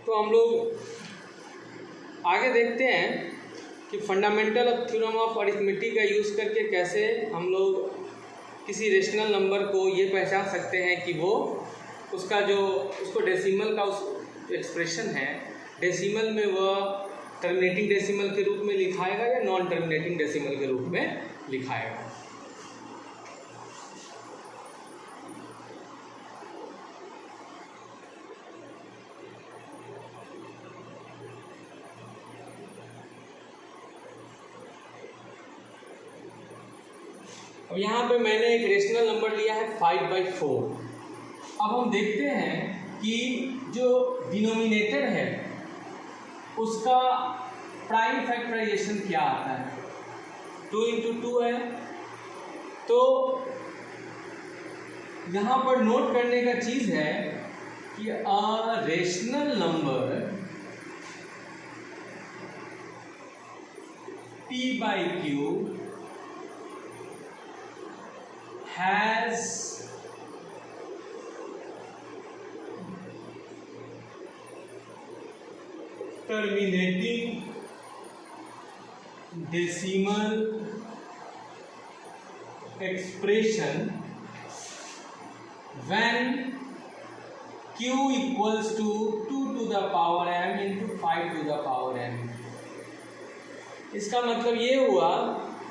तो हम लोग आगे देखते हैं कि fundamental of theorem of arithmetic का यूज़ करके कैसे हम लोग किसी रेशनल नंबर को ये पहचान सकते हैं कि वो उसका जो उसको डेसिमल का उस एक्सप्रेशन है, डेसिमल में वह टर्मिनेटिंग डेसिमल के रूप में लिखाएगा या नॉन टर्मिनेटिंग डेसिमल के रूप में लिखाएगा। अब यहाँ पे मैंने एक रेशनल नंबर लिया है 5/4। अब हम देखते हैं कि जो डिनोमिनेटर है उसका प्राइम फैक्टराइजेशन क्या आता है। 2 × 2 है। तो यहाँ पर नोट करने का चीज़ है कि a rational number p/q has terminating decimal expression when q equals to 2 to the power m into 5 to the power m। इसका मतलब ये हुआ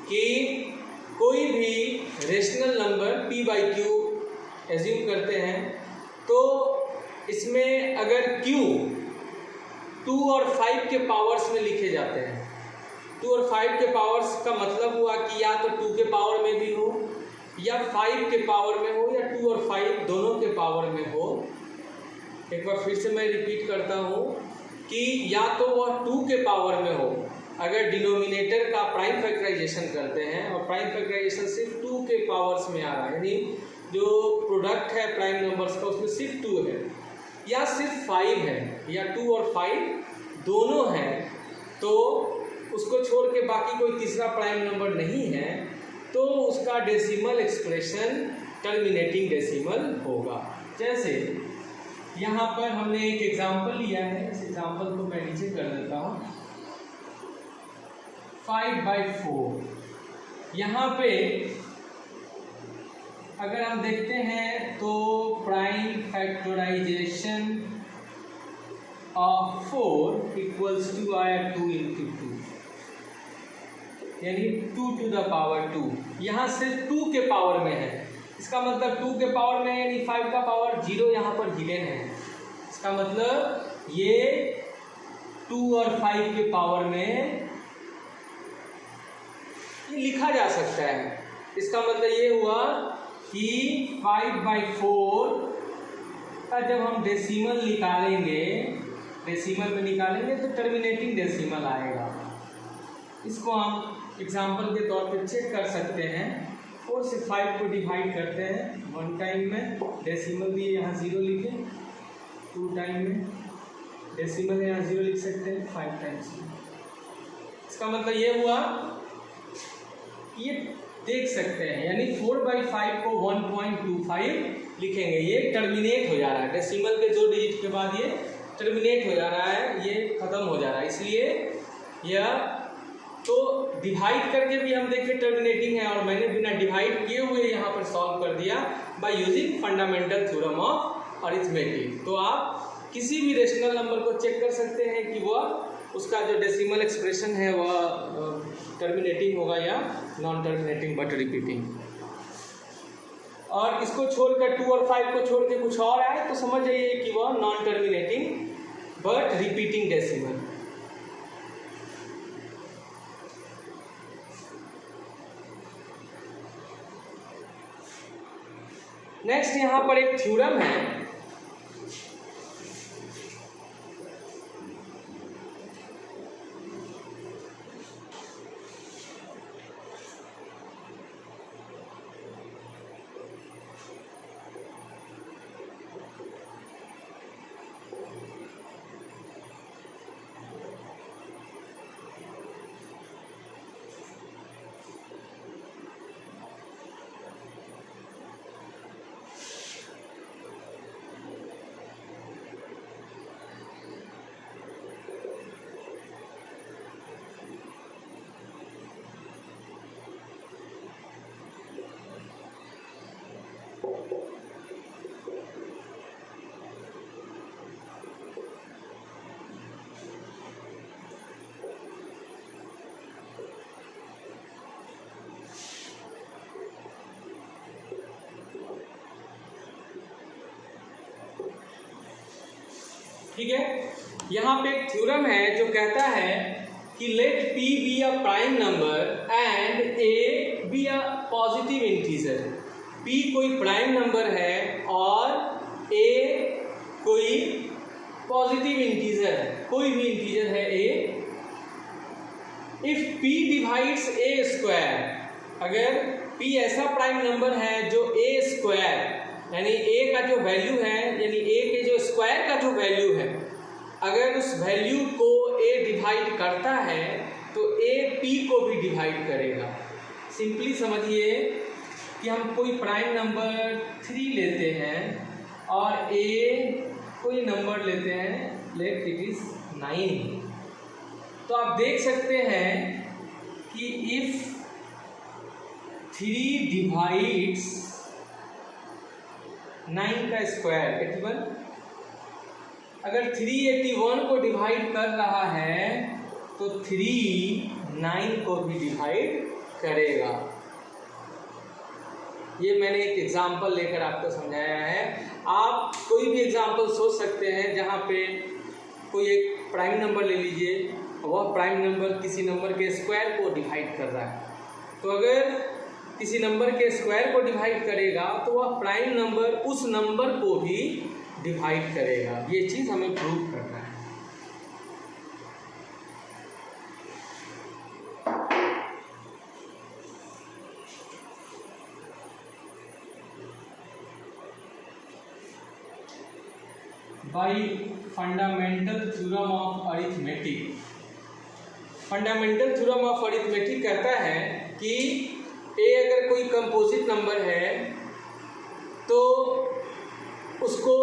कि कोई भी रेशनल नंबर p/q एज्यूम करते हैं तो इसमें अगर q 2 और 5 के पावर्स में लिखे जाते हैं। 2 और 5 के पावर्स का मतलब हुआ कि या तो 2 के पावर में भी हो या 5 के पावर में हो या 2 और 5 दोनों के पावर में हो। एक बार फिर से मैं रिपीट करता हूँ कि या तो वह 2 के पावर में हो अगर डिनोमिनेटर का प्राइम फैक्टराइजेशन करते हैं और प्राइम फैक्टराइजेशन सिर्फ 2 के पावर्स में आ रहा है, यानी जो प्रोडक्ट है प्राइम नंबर्स का उसमें सिर्फ 2 है या सिर्फ 5 है या 2 और 5 दोनों हैं, तो उसको छोड़ के बाकी कोई तीसरा प्राइम नंबर नहीं है, तो उसका डेसिमल एक्सप्रेशन टर्मिनेटिंग डेसिमल होगा। जैसे यहाँ पर हमने एक एग्जाम्पल लिया है, इस एग्जाम्पल को मैं नीचे कर देता हूँ। 5/4 यहाँ पे अगर हम देखते हैं तो prime factorization of 4 equals to आया 2 × 2 यानी 2 to the power 2। यहाँ सिर्फ 2 के पावर में है, इसका मतलब 2 के पावर में यानी 5 का पावर 0 यहाँ पर हिडन है। इसका मतलब ये 2 और 5 के पावर में ये लिखा जा सकता है। इसका मतलब ये हुआ कि 5/4 का जब हम डेसिमल निकालेंगे, डेसिमल में निकालेंगे तो टर्मिनेटिंग डेसिमल आएगा। इसको हम एग्जाम्पल के तौर पे चेक कर सकते हैं। 4 से 5 को डिवाइड करते हैं 1 टाइम में, डेसिमल भी यहाँ 0 लिखें, 2 टाइम में डेसिमल यहाँ 0 लिख सकते हैं, 5 टाइम्स। इसका मतलब ये हुआ, ये देख सकते हैं, यानी 4/5 को 1.25 लिखेंगे, ये टर्मिनेट हो जा रहा है। डेसिमल के 2 डिजिट के बाद ये टर्मिनेट हो जा रहा है, ये खत्म हो जा रहा है, इसलिए यह तो डिवाइड करके भी हम देखें टर्मिनेटिंग है, और मैंने बिना डिवाइड किए हुए यहाँ पर सॉल्व कर दिया by using fundamental theorem of arithmetic. तो आप किसी भी रेशनल नंबर को चेक कर सकते हैं कि वह उसका जो डेसिमल एक्सप्रेशन है वह टर्मिनेटिंग होगा या नॉन टर्मिनेटिंग बट रिपीटिंग। और इसको छोड़कर 2 और 5 को छोड़ के कुछ और आए तो समझ जाइए कि वह non terminating but repeating decimal. Next यहाँ पर एक थ्योरम है, ठीक है, यहाँ पे एक थ्योरम है जो कहता है कि let p be a prime number and a be a positive integer. p कोई प्राइम नंबर है और a कोई पॉजिटिव इंटीजर है, कोई भी इंटीजर है a। If p divides a square, अगर p ऐसा प्राइम नंबर है जो a स्क्वायर यानी a का जो वैल्यू है, यानी a के जो स्क्वायर का जो वैल्यू है, अगर उस वैल्यू को a डिवाइड करता है तो a p को भी डिवाइड करेगा। सिंपली समझिए कि हम कोई प्राइम नंबर 3 लेते हैं और a कोई नंबर लेते हैं, लेट इट इज 9। तो आप देख सकते हैं कि इफ 3 डिवाइड्स 9 का स्क्वायर 81, अगर 3 81 को डिवाइड कर रहा है तो 3 9 को भी डिवाइड करेगा। ये मैंने एक एग्जाम्पल लेकर आपको समझाया है। आप कोई भी एग्जाम्पल सोच सकते हैं जहाँ पे कोई एक प्राइम नंबर ले लीजिए, वह प्राइम नंबर किसी नंबर के स्क्वायर को डिवाइड कर रहा है, तो अगर किसी नंबर के स्क्वायर को डिवाइड करेगा तो वह प्राइम नंबर उस नंबर को भी डिवाइड करेगा। ये चीज़ हमें प्रूव करना है। By fundamental theorem of arithmetic. Fundamental theorem of arithmetic कहता है कि a अगर कोई कंपोजिट नंबर है तो उसको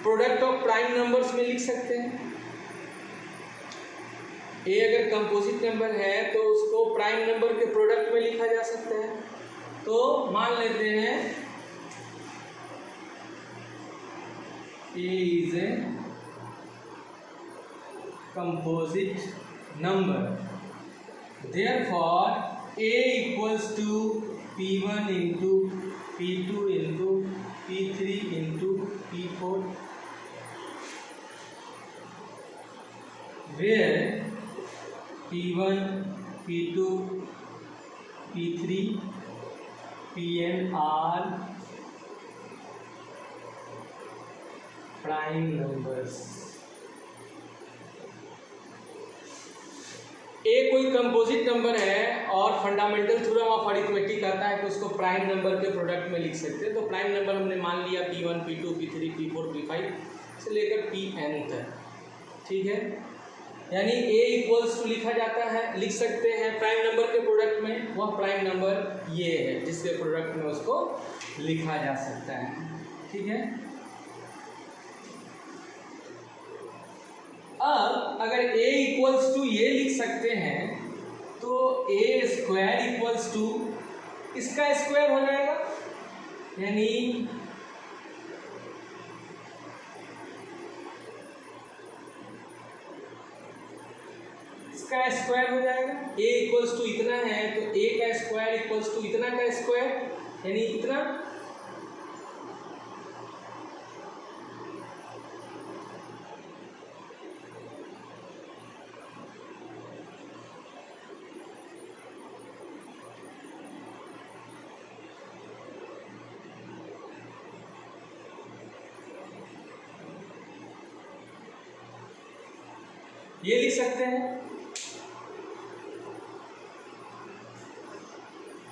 प्रोडक्ट ऑफ प्राइम नंबर्स में लिख सकते हैं। a अगर कंपोजिट नंबर है तो उसको प्राइम नंबर के प्रोडक्ट में लिखा जा सकता है। तो मान लेते हैं a is a composite number, therefore a equals to p1 into p2 into p3 into p4, where p1 p2 p3 pn are prime numbers। a कोई कंपोजिट नंबर है और फंडामेंटल थ्योरम ऑफ अरिथमेटिक कहता है कि उसको prime number के product में लिख सकते हैं। तो प्राइम नंबर हमने मान लिया p1 p2 p3 p4 p5 से लेकर pn तक, ठीक है। यानी a इक्वल्स टू लिखा जाता है, लिख सकते हैं प्राइम नंबर के प्रोडक्ट में, वह प्राइम नंबर ये है जिसके प्रोडक्ट में उसको लिखा जा सकता है, ठीक है। अब अगर a इक्वल्स टू ये लिख सकते हैं तो a स्क्वायर इक्वल्स टू इसका स्क्वायर हो जाएगा, यानी इसका स्क्वायर हो जाएगा। a इक्वल्स टू इतना है तो a का स्क्वायर इक्वल्स टू इतना का स्क्वायर, यानी इतना। ये लिख सकते हैं।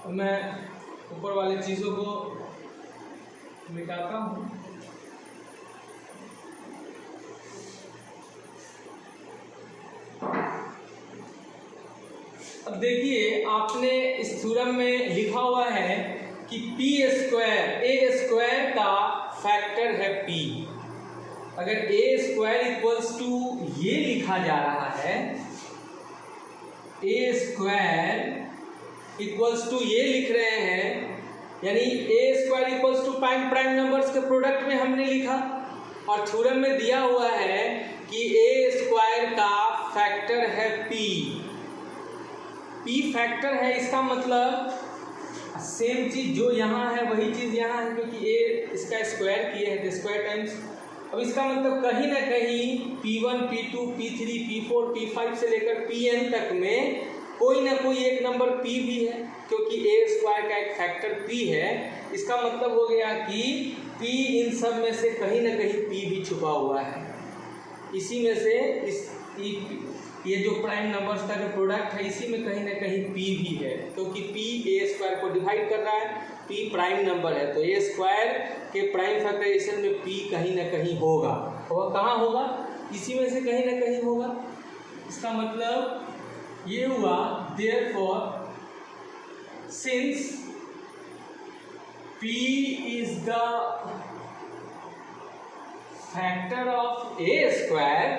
अब मैं ऊपर वाली चीज़ों को मिटाता हूँ। अब देखिए, आपने इस थ्योरम में लिखा हुआ है कि पी स्क्वायर ए स्क्वायर का फैक्टर है p। अगर ए स्क्वायर इक्वल्स टू ये लिखा जा रहा है, ए स्क्वायर इक्वल्स टू ये लिख रहे हैं यानी A square equals to prime numbers के प्रोडक्ट में हमने लिखा, और थ्योरम में दिया हुआ है कि ए स्क्वायर का फैक्टर है पी फैक्टर है। इसका मतलब सेम चीज जो यहाँ है वही चीज यहाँ है, क्योंकि ए इसका स्क्वायर किए हैं तो स्क्वायर टाइम्स। अब इसका मतलब कहीं ना कहीं P1, P2, P3, P4, P5 से लेकर Pn तक में कोई ना कोई एक नंबर P भी है, क्योंकि ए स्क्वायर का एक फैक्टर P है। इसका मतलब हो गया कि P इन सब में से कहीं ना कहीं P भी छुपा हुआ है। इसी में से ये जो प्राइम नंबर्स का जो प्रोडक्ट है इसी में कहीं ना कहीं P भी है, क्योंकि P ए स्क्वायर को डिवाइड कर रहा है, P प्राइम नंबर है, तो ए स्क्वायर के प्राइम फैक्टराइजेशन में P कहीं ना कहीं होगा। और कहाँ होगा? इसी में से कहीं ना कहीं होगा। इसका मतलब ये हुआ, therefore since P is the factor of a square,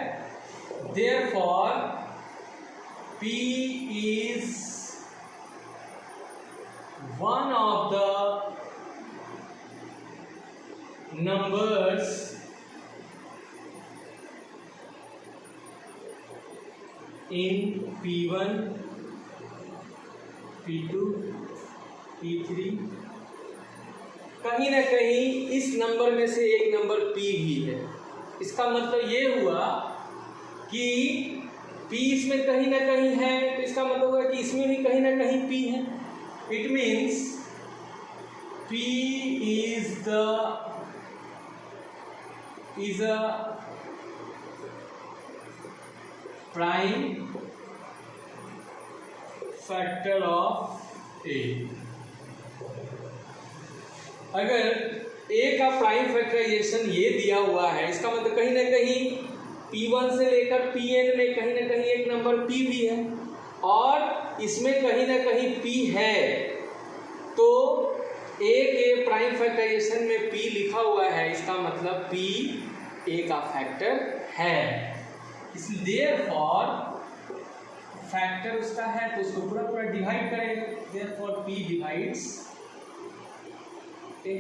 therefore P is one of the numbers in P1, P2, P3, कहीं ना कहीं इस नंबर में से एक नंबर P भी है। इसका मतलब ये हुआ कि P इसमें कहीं ना कहीं है, तो इसका मतलब हुआ कि इसमें भी कहीं ना कहीं P है। It means P is a prime factor of A। अगर A का प्राइम फैक्टराइजेशन ये दिया हुआ है, इसका मतलब कहीं ना कहीं P1 से लेकर Pn में कहीं ना कहीं एक नंबर P भी है, और इसमें कहीं ना कहीं P है, तो A के प्राइम फैक्टराइजेशन में P लिखा हुआ है, इसका मतलब P A का फैक्टर है। इसलिए देयरफॉर फैक्टर उसका है तो उसको पूरा पूरा डिवाइड करेंगे, देयरफॉर P डिवाइड्स A।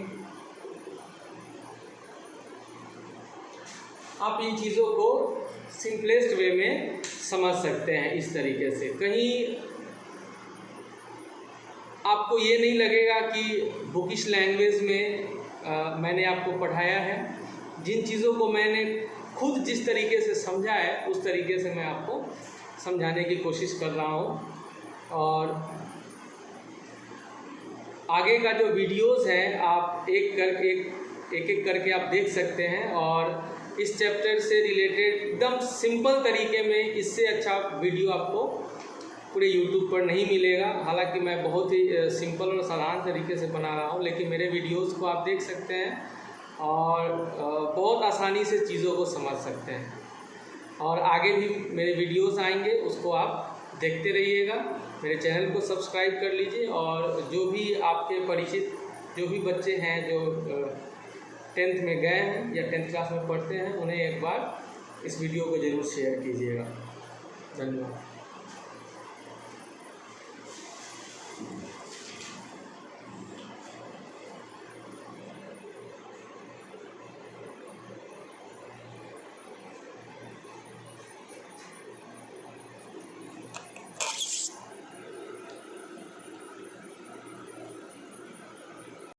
आप इन चीज़ों को सिंपलेस्ट वे में समझ सकते हैं इस तरीके से। कहीं आपको ये नहीं लगेगा कि बुकिश लैंग्वेज में मैंने आपको पढ़ाया है। जिन चीज़ों को मैंने खुद जिस तरीके से समझा है उस तरीके से मैं आपको समझाने की कोशिश कर रहा हूँ। और आगे का जो वीडियोस हैं आप एक एक करके आप देख सकते हैं, और इस चैप्टर से रिलेटेड एकदम सिंपल तरीके में इससे अच्छा वीडियो आपको पूरे YouTube पर नहीं मिलेगा। हालांकि मैं बहुत ही सिंपल और साधारण तरीके से बना रहा हूँ, लेकिन मेरे वीडियोस को आप देख सकते हैं और बहुत आसानी से चीज़ों को समझ सकते हैं। और आगे भी मेरे वीडियोस आएंगे, उसको आप देखते रहिएगा। मेरे चैनल को सब्सक्राइब कर लीजिए, और जो भी आपके परिचित जो भी बच्चे हैं जो 10th में गए हैं या 10th क्लास में पढ़ते हैं, उन्हें एक बार इस वीडियो को ज़रूर शेयर कीजिएगा। धन्यवाद।